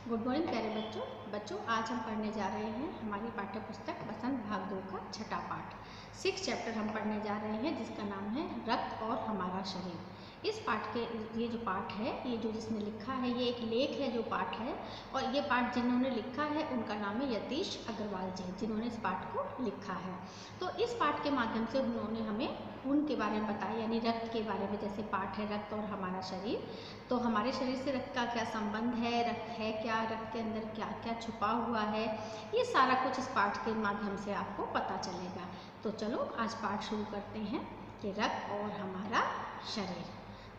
Good morning प्यारे बच्चों आज हम पढ़ने जा रहे हैं हमारी पाठ्य पुस्तक बसंत भाग 2 का छठा पाठ 6 चैप्टर हम पढ़ने जा रहे हैं जिसका नाम है रक्त और हमारा शरीर। इस पाठ के ये जो पाठ है, ये जो जिसने लिखा है, ये एक लेख है जो पाठ है, और ये पाठ जिन्होंने लिखा है उनका नाम है यतीश अग्रवाल जी, जिन्होंने इस पाठ को लिखा है। तो इस पाठ के माध्यम से उन्होंने हमें खून के बारे में बताया, यानी रक्त के बारे में। जैसे पाठ है रक्त और हमारा शरीर, तो हमारे शरीर से रक्त का क्या संबंध है, रक्त है क्या, रक्त के अंदर क्या क्या छुपा हुआ है, ये सारा कुछ इस पाठ के माध्यम से आपको पता चलेगा। तो चलो आज पाठ शुरू करते हैं कि रक्त और हमारा शरीर।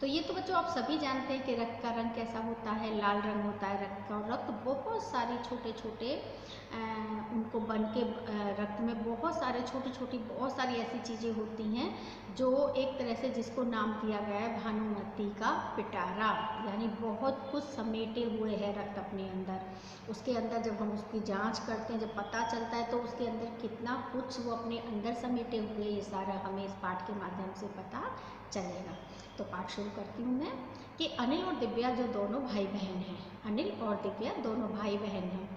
तो ये तो बच्चों आप सभी जानते हैं कि रक्त का रंग कैसा होता है, लाल रंग होता है रक्त का। और रक्त बहुत सारी छोटे छोटे उनको बन के रक्त में बहुत सारे बहुत सारी ऐसी चीज़ें होती हैं जो एक तरह से जिसको नाम दिया गया है भानुमती का पिटारा, यानी बहुत कुछ समेटे हुए है रक्त अपने अंदर। उसके अंदर जब हम उसकी जांच करते हैं, जब पता चलता है तो उसके अंदर कितना कुछ वो अपने अंदर समेटे हुए, ये सारा हमें इस पाठ के माध्यम से पता चलेगा। तो पाठ शुरू करती हूँ मैं कि अनिल और दिव्या जो दोनों भाई बहन हैं, अनिल और दिव्या दोनों भाई बहन हैं।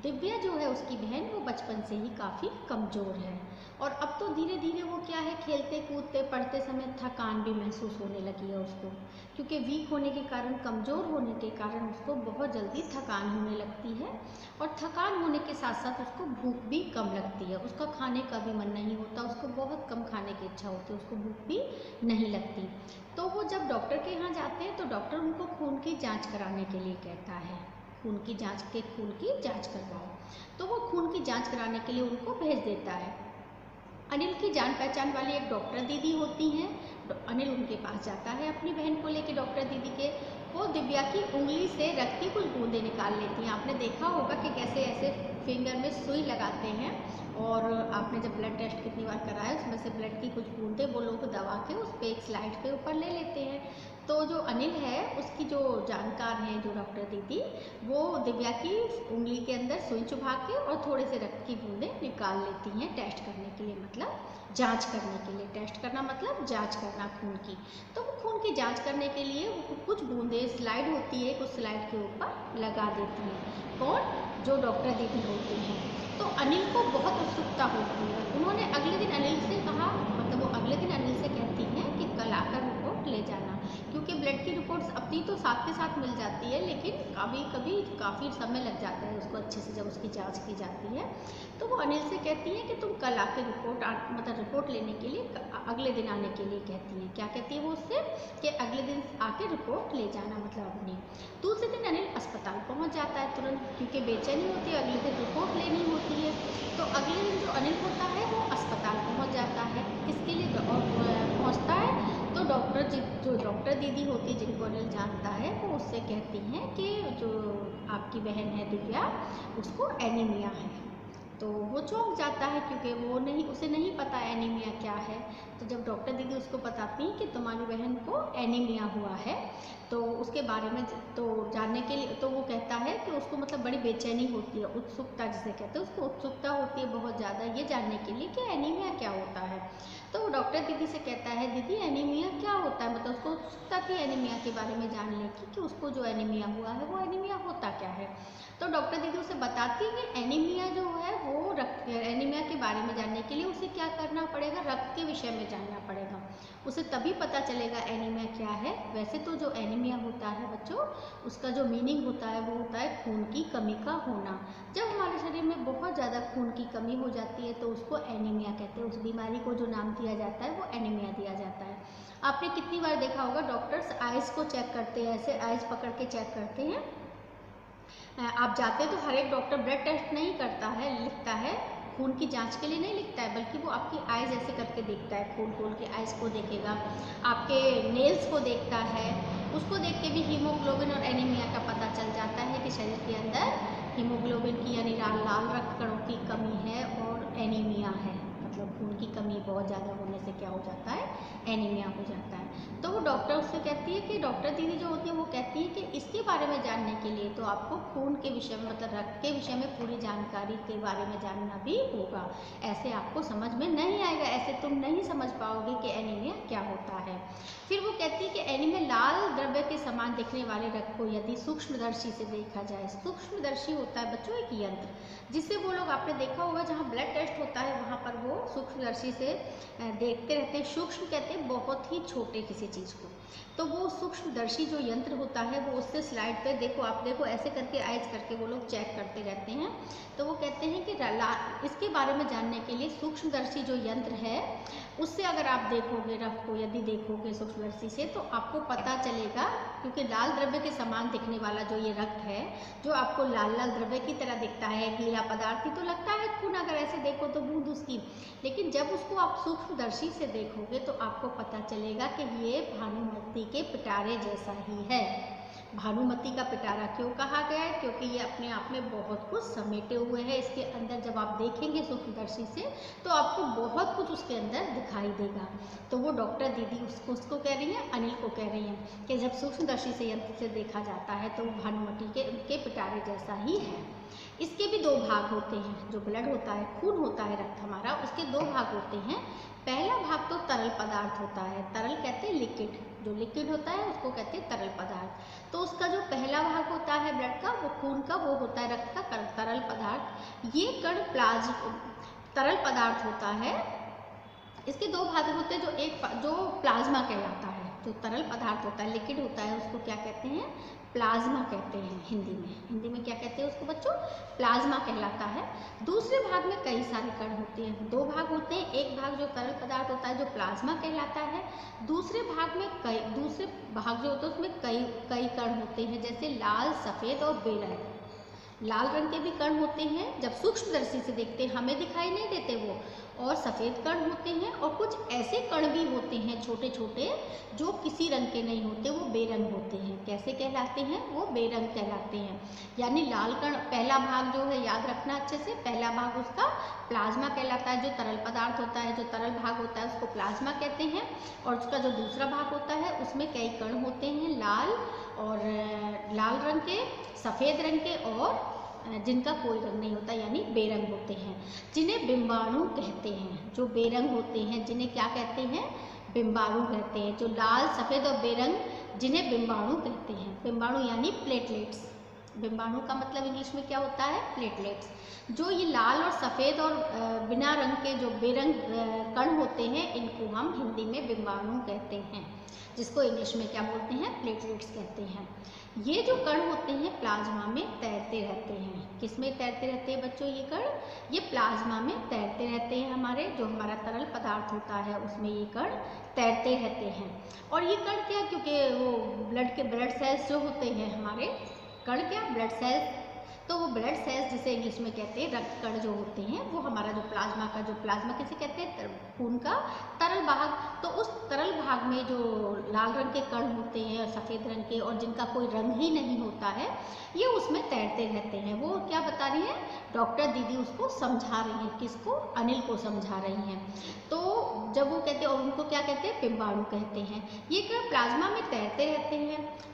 दिव्या जो है उसकी बहन, वो बचपन से ही काफ़ी कमज़ोर है, और अब तो धीरे धीरे वो क्या है, खेलते कूदते पढ़ते समय थकान भी महसूस होने लगी है उसको, क्योंकि वीक होने के कारण, कमज़ोर होने के कारण उसको बहुत जल्दी थकान होने लगती है। और थकान होने के साथ साथ उसको भूख भी कम लगती है, उसका खाने का भी मन नहीं होता, उसको बहुत कम खाने की इच्छा होती है, उसको भूख भी नहीं लगती। तो वो जब डॉक्टर के यहाँ जाते हैं तो डॉक्टर उनको खून की जांच कराने के लिए कहता है, खून की जांच करवाओ। तो वो खून की जांच कराने के लिए उनको भेज देता है। अनिल की जान पहचान वाली एक डॉक्टर दीदी होती हैं। अनिल उनके पास जाता है अपनी बहन को लेके, डॉक्टर दीदी के। वो दिव्या की उंगली से रक्त की कुछ बूंदें निकाल लेती हैं। आपने देखा होगा कि कैसे ऐसे फिंगर में सुई लगाते हैं, और आपने जब ब्लड टेस्ट कितनी बार कराया, उसमें से ब्लड की कुछ बूंदें वो लोग दबा के उस पर एक स्लाइड के ऊपर ले लेते हैं। तो जो अनिल है, उसकी जो जानकार हैं, जो डॉक्टर दीदी, वो दिव्या की उंगली के अंदर सुई चुभा के और थोड़े से रक्त की बूंदें निकाल लेती हैं टेस्ट करने के लिए, मतलब जांच करने के लिए। टेस्ट करना मतलब जांच करना खून की। तो वो खून की जांच करने के लिए वो कुछ बूंदें, स्लाइड होती है, उस स्लाइड के ऊपर लगा देती हैं। कौन? जो डॉक्टर दीदी होती हैं। तो अनिल को बहुत उत्सुकता होती है। उन्होंने अगले दिन अनिल से कहा, मतलब वो अगले दिन अनिल से कहती हैं कि कल आकर रिपोर्ट ले जाना, क्योंकि ब्लड की रिपोर्ट्स अपनी तो साथ के साथ मिल जाती है, लेकिन कभी कभी काफ़ी समय लग जाता है उसको अच्छे से जब उसकी जांच की जाती है। तो वो अनिल से कहती हैं कि तुम कल आकर रिपोर्ट लेने के लिए अगले दिन आने के लिए कहती हैं। क्या कहती है वो उससे? कि अगले दिन आके रिपोर्ट ले जाना, मतलब अपनी। दूसरे दिन अनिल अस्पताल पहुंच जाता है तुरंत, क्योंकि बेचैनी होती है, अगले दिन रिपोर्ट लेनी होती है। तो अगले दिन जो अनिल होता है वो अस्पताल पहुंच जाता है। इसके लिए पहुंचता है तो जो डॉक्टर दीदी होती है, जिनको अनिल जानता है, वो उससे कहती हैं कि जो आपकी बहन है दिव्या, उसको एनीमिया है। तो वो चौंक जाता है, क्योंकि उसे नहीं पता एनीमिया क्या है। तो जब डॉक्टर दीदी उसको बताती हैं कि तुम्हारी बहन को एनीमिया हुआ है, तो उसके बारे में तो जानने के लिए, तो वो कहता है कि उसको मतलब बड़ी बेचैनी होती है, उत्सुकता जिसे कहते हैं, उसको उत्सुकता होती है बहुत ज़्यादा ये जानने के लिए कि एनीमिया क्या होता है। तो वो डॉक्टर दीदी से कहता है, दीदी एनीमिया क्या होता है, मतलब उसको उत्सुकता थी एनीमिया के बारे में जानने की कि उसको जो एनीमिया हुआ है वो एनीमिया होता क्या है। तो डॉक्टर दीदी उसे बताती है कि एनीमिया जो है वो एनीमिया के बारे में जानने के लिए उसे क्या करना पड़ेगा, रक्त के विषय में जानना पड़ेगा, उसे तभी पता चलेगा एनीमिया क्या है। वैसे तो जो एनीमिया होता है बच्चों, उसका जो मीनिंग होता है वो होता है खून की कमी का होना। जब हमारे शरीर में बहुत ज़्यादा खून की कमी हो जाती है तो उसको एनीमिया कहते हैं। उस बीमारी को जो नाम दिया जाता है वो एनीमिया दिया जाता है। आपने कितनी बार देखा होगा डॉक्टर्स आइज़ को चेक करते हैं, ऐसे आइज़ पकड़ के चेक करते हैं। आप जाते हैं तो हर एक डॉक्टर ब्लड टेस्ट नहीं करता है, लिखता है, खून की जांच के लिए नहीं लिखता है, बल्कि वो आपकी आइज़ ऐसे करके देखता है, खोल खोल के आइज़ को देखेगा, आपके नेल्स को देखता है। उसको देख के भी हीमोग्लोबिन और एनीमिया का पता चल जाता है कि शरीर के अंदर हीमोग्लोबिन की, यानी लाल रक्त कणों की कमी है और एनीमिया है, मतलब खून की कमी बहुत ज़्यादा होने से क्या हो जाता है, एनीमिया हो जाता है। तो वो डॉक्टर उससे कहती है कि डॉक्टर दीदी जो होती है वो कहती है कि इसके बारे में जानने के लिए तो आपको खून के विषय में मतलब रक्त के विषय में पूरी जानकारी के बारे में जानना भी होगा, ऐसे आपको समझ में नहीं आएगा, ऐसे तुम नहीं समझ पाओगे कि एनीमिया क्या होता है। फिर वो कहती है कि एनीमिया लाल द्रव्य के समान दिखने वाले रक्त को यदि सूक्ष्मदर्शी से देखा जाए, सूक्ष्मदर्शी होता है बच्चों एक यंत्र जिससे वो लोग आपने देखा होगा जहाँ ब्लड टेस्ट होता है वहाँ पर वो सूक्ष्मदर्शी से देखते रहते हैं। सूक्ष्म कहते हैं बहुत ही छोटे किसी चीज़ को, तो वो सूक्ष्मदर्शी जो यंत्र होता है वो उससे स्लाइड पे देखो, आप देखो ऐसे करके आइज करके वो लोग चेक करते रहते हैं। तो वो कहते हैं कि इसके बारे में जानने के लिए सूक्ष्मदर्शी जो यंत्र है उससे अगर आप देखोगे रक्त को, यदि देखोगे सूक्ष्मदर्शी से तो आपको पता चलेगा, क्योंकि लाल द्रव्य के समान दिखने वाला जो ये रक्त है जो आपको लाल लाल द्रव्य की तरह दिखता है, गीला पदार्थ ही तो लगता है खून अगर ऐसे देखो तो बूंद उसकी, लेकिन जब उसको आप सूक्ष्मदर्शी से देखोगे तो आपको पता चलेगा कि ये भानुमति के पिटारे जैसा ही है। भानुमति का पिटारा क्यों कहा गया है, क्योंकि ये अपने आप में बहुत कुछ समेटे हुए हैं। इसके अंदर जब आप देखेंगे सूक्ष्मदर्शी से तो आपको बहुत कुछ उसके अंदर दिखाई देगा। तो वो डॉक्टर दीदी उसको कह रही हैं, अनिल को कह रही हैं कि जब सूक्ष्मदर्शी से यंत्र से देखा जाता है तो वो भानुमति के उनके पिटारे जैसा ही है। इसके भी दो भाग होते हैं, जो ब्लड होता है, खून होता है रक्त हमारा, उसके दो भाग होते हैं। पहला भाग तो तरल पदार्थ होता है, तरल कहते हैं लिक्विड, जो लिक्विड होता है उसको कहते हैं तरल पदार्थ। तो उसका जो पहला भाग होता है ब्लड का, वो खून का, वो होता है रक्त का तरल पदार्थ। ये कण तरल पदार्थ होता है। इसके दो भाग होते हैं, जो प्लाज्मा कहलाता है, जो तरल पदार्थ होता है लिक्विड होता है उसको क्या कहते हैं, प्लाज्मा कहते हैं। हिंदी में क्या कहते हैं उसको बच्चों, प्लाज्मा कहलाता है। दूसरे भाग में कई सारे कण होते हैं, दो भाग होते हैं, एक भाग जो तरल पदार्थ होता है जो प्लाज्मा कहलाता है, दूसरे भाग जो होते हैं उसमें कई कण होते हैं, जैसे लाल, सफ़ेद और बेरंग। लाल रंग के भी कण होते हैं, जब सूक्ष्मदर्शी से देखते हैं हमें दिखाई नहीं देते वो, और सफ़ेद कण होते हैं, और कुछ ऐसे कण भी होते हैं छोटे छोटे जो किसी रंग के नहीं होते, वो बेरंग होते हैं। कैसे कहलाते हैं, वो बेरंग कहलाते हैं। यानी लाल कण पहला भाग जो है, याद रखना अच्छे से, पहला भाग उसका प्लाज्मा कहलाता है, जो तरल पदार्थ होता है, जो तरल भाग होता है उसको प्लाज्मा कहते हैं। और उसका जो दूसरा भाग होता है उसमें कई कण होते हैं, लाल रंग के, सफ़ेद रंग के, और जिनका कोई रंग नहीं होता यानी बेरंग होते हैं, जिन्हें बिंबाणु कहते हैं। जो बेरंग होते हैं जिन्हें क्या कहते हैं, बिंबाणु कहते हैं। जो लाल, सफ़ेद और बेरंग जिन्हें बिंबाणु कहते हैं। बिंबाणु यानी प्लेटलेट्स। बिंबाणु का मतलब इंग्लिश में क्या होता है, प्लेटलेट्स। जो ये लाल और सफ़ेद और बिना रंग के जो बेरंग कण होते हैं, इनको हम हिंदी में बिंबाणु कहते हैं, जिसको इंग्लिश में क्या बोलते हैं, प्लेटलेट्स कहते हैं। ये जो कण होते हैं प्लाज्मा में तैरते रहते हैं। किस में तैरते रहते हैं बच्चों ये कण, ये प्लाज्मा में तैरते रहते हैं। हमारे जो हमारा तरल पदार्थ होता है उसमें ये कण तैरते रहते हैं। और ये कण क्या, क्योंकि वो ब्लड सेल्स जो होते हैं हमारे, कण क्या, ब्लड सेल्स, तो वो ब्लड सेल्स जिसे इंग्लिश में कहते हैं रक्त कण जो होते हैं, वो हमारा जो प्लाज्मा किसे कहते हैं, खून का तरल भाग। तो उस तरल भाग में जो लाल रंग के कण होते हैं, सफ़ेद रंग के, और जिनका कोई रंग ही नहीं होता है, ये उसमें तैरते रहते हैं। वो क्या बता रही हैं, डॉक्टर दीदी उसको समझा रही हैं, किसको, अनिल को समझा रही हैं। तो जब वो कहते हैं, और उनको क्या कहते हैं, बिंबाणु कहते हैं। ये कण प्लाज्मा में तैरते रहते हैं।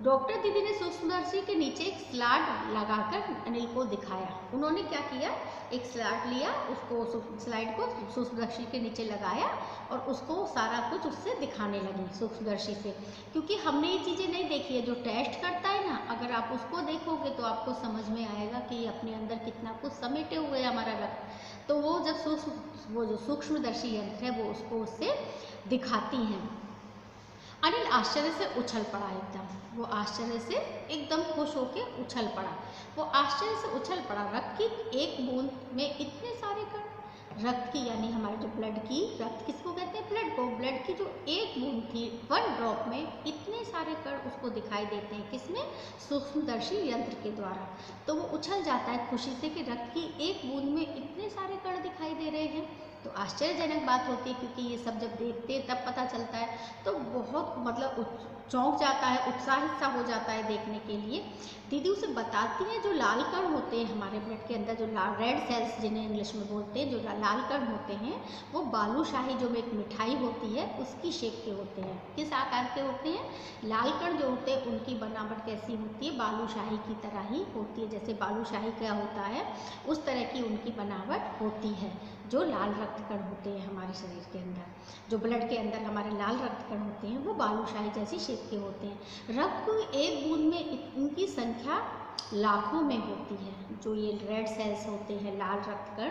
डॉक्टर दीदी ने सूक्ष्मदर्शी के नीचे एक स्लाइड लगाकर अनिल को दिखाया। उन्होंने क्या किया, एक स्लाइड लिया, उसको स्लाइड को सूक्ष्मदर्शी के नीचे लगाया और उसको सारा कुछ उससे दिखाने लगी सूक्ष्मदर्शी से, क्योंकि हमने ये चीज़ें नहीं देखी है। जो टेस्ट करता है ना, अगर आप उसको देखोगे तो आपको समझ में आएगा कि ये अपने अंदर कितना कुछ समेटे हुए है हमारा रक्त। तो वो जब वो जो सूक्ष्मदर्शी यंत्र है वो उसको उससे दिखाती हैं। अनिल आश्चर्य से उछल पड़ा एकदम, वो आश्चर्य से एकदम खुश होके उछल पड़ा। वो आश्चर्य से उछल पड़ा, रक्त की एक बूंद में इतने सारे कण, रक्त की यानी हमारे जो ब्लड की, रक्त किसको कहते हैं, ब्लड को, ब्लड की जो एक बूंद थी, 1 ड्रॉप में इतने सारे कण उसको दिखाई देते हैं, किसमें, सूक्ष्मदर्शी यंत्र के द्वारा। तो वो उछल जाता है खुशी से कि रक्त की एक बूंद में इतने सारे कण दिखाई दे रहे हैं। तो आश्चर्यजनक बात होती है, क्योंकि ये सब जब देखते हैं तब पता चलता है, तो बहुत मतलब चौंक जाता है, उत्साहित सा हो जाता है देखने के लिए। दीदी उसे बताती हैं जो लाल कण होते हैं हमारे ब्लड के अंदर, जो रेड सेल्स जिन्हें इंग्लिश में बोलते हैं, जो लाल कण होते हैं वो बालूशाही जो एक मिठाई होती है उसकी शेप के होते हैं। किस आकार के होते हैं? लाल कण जो होते हैं उनकी बनावट कैसी होती है? बालूशाही की तरह ही होती है। जैसे बालूशाही क्या होता है उस तरह की उनकी बनावट होती है। जो लाल रक्त कण होते हैं हमारे शरीर के अंदर, जो ब्लड के अंदर हमारे लाल रक्त कण होते हैं वो बालूशाही जैसी शेप के होते हैं। रक्त की एक बूंद में इनकी संख्या लाखों में होती है। जो ये रेड सेल्स होते हैं, लाल रक्त कण,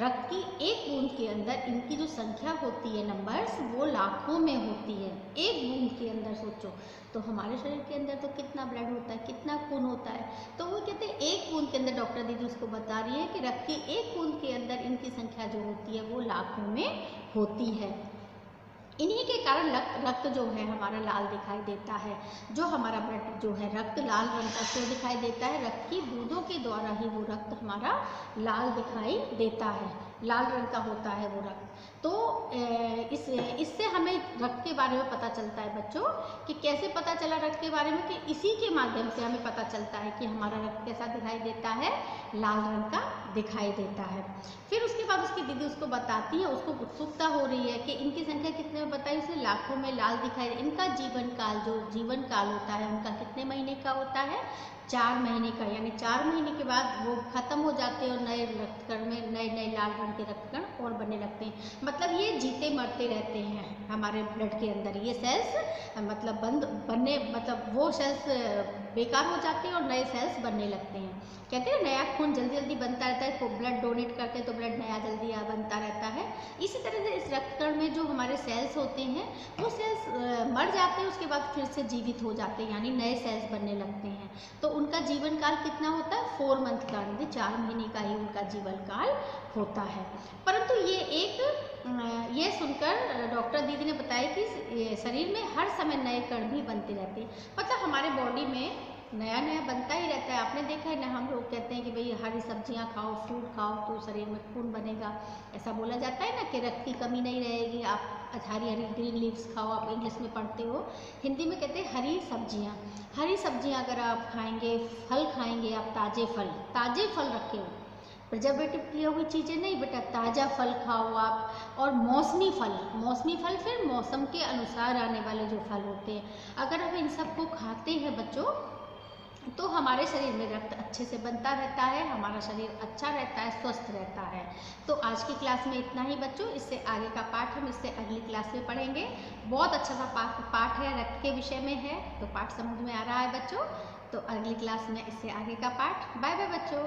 रक्त की एक बूंद के अंदर इनकी जो संख्या होती है, नंबर्स, वो लाखों में होती है। एक बूंद के अंदर सोचो तो हमारे शरीर के अंदर तो कितना ब्लड होता है, कितना खून होता है। तो वो कहते हैं एक बूंद के अंदर, डॉक्टर दीदी उसको बता रही है कि रक्त की एक बूंद के अंदर इनकी संख्या जो होती है वो लाखों में होती है। इन्हीं के कारण रक्त जो है हमारा लाल दिखाई देता है। जो हमारा ब्लड जो है रक्त लाल रंग का क्यों दिखाई देता है? रक्त की बूंदों के द्वारा ही वो रक्त हमारा लाल दिखाई देता है, लाल रंग का होता है वो रक्त। तो इससे हमें रक्त के बारे में पता चलता है बच्चों कि कैसे पता चला रक्त के बारे में, कि इसी के माध्यम से हमें पता चलता है कि हमारा रक्त कैसा दिखाई देता है, लाल रंग का दिखाई देता है। फिर उसके बाद उसकी दीदी उसको बताती है, उसको उत्सुकता हो रही है कि इनकी संख्या कितने में बताई, उसे लाखों में लाल दिखाई। इनका जीवन काल, जो जीवन काल होता है उनका कितने महीने का होता है? 4 महीने का। यानी 4 महीने के बाद वो खत्म हो जाते हैं और नए रक्तकण में नए नए लाल रंग के रक्तकण और बनने लगते हैं। मतलब ये जीते मरते रहते हैं हमारे ब्लड के अंदर। ये सेल्स मतलब मतलब वो सेल्स बेकार हो जाते हैं और नए सेल्स बनने लगते हैं। कहते हैं नया खून जल्दी जल्दी बनता रहता है, तो ब्लड डोनेट करते हैं तो ब्लड नया जल्दी बनता रहता है। इसी तरह से इस रक्तकण में जो हमारे सेल्स होते हैं वो सेल्स मर जाते हैं, उसके बाद फिर से जीवित हो जाते हैं, यानी नए सेल्स बनने लगते हैं। तो उनका जीवन काल कितना होता है? 4 मंथ का, 4 महीने का ही उनका जीवन काल होता है। परंतु ये सुनकर डॉक्टर दीदी ने बताया कि शरीर में हर समय नए कण भी बनते रहते हैं। मतलब हमारे बॉडी में नया नया बनता ही रहता है। आपने देखा है ना, हम लोग कहते हैं कि भाई हरी सब्जियां खाओ, फ्रूट खाओ तो शरीर में खून बनेगा, ऐसा बोला जाता है ना कि रक्त की कमी नहीं रहेगी। आप हरी हरी ग्रीन लीव्स खाओ, आप इंग्लिश में पढ़ते हो, हिंदी में कहते हैं हरी सब्जियां। हरी सब्जियां अगर आप खाएंगे, फल खाएंगे आप, ताजे फल रखे हो, प्रिजर्वेटिव की हुई चीज़ें नहीं बेटा, ताज़ा फल खाओ आप। और मौसमी फल फिर मौसम के अनुसार आने वाले जो फल होते हैं, अगर हम इन सबको खाते हैं बच्चों तो हमारे शरीर में रक्त अच्छे से बनता रहता है, हमारा शरीर अच्छा रहता है, स्वस्थ रहता है। तो आज की क्लास में इतना ही बच्चों। इससे आगे का पाठ हम इससे अगली क्लास में पढ़ेंगे। बहुत अच्छा सा पाठ है, रक्त के विषय में है, तो पाठ समझ में आ रहा है बच्चों। तो अगली क्लास में इससे आगे का पाठ। बाय बाय बच्चों।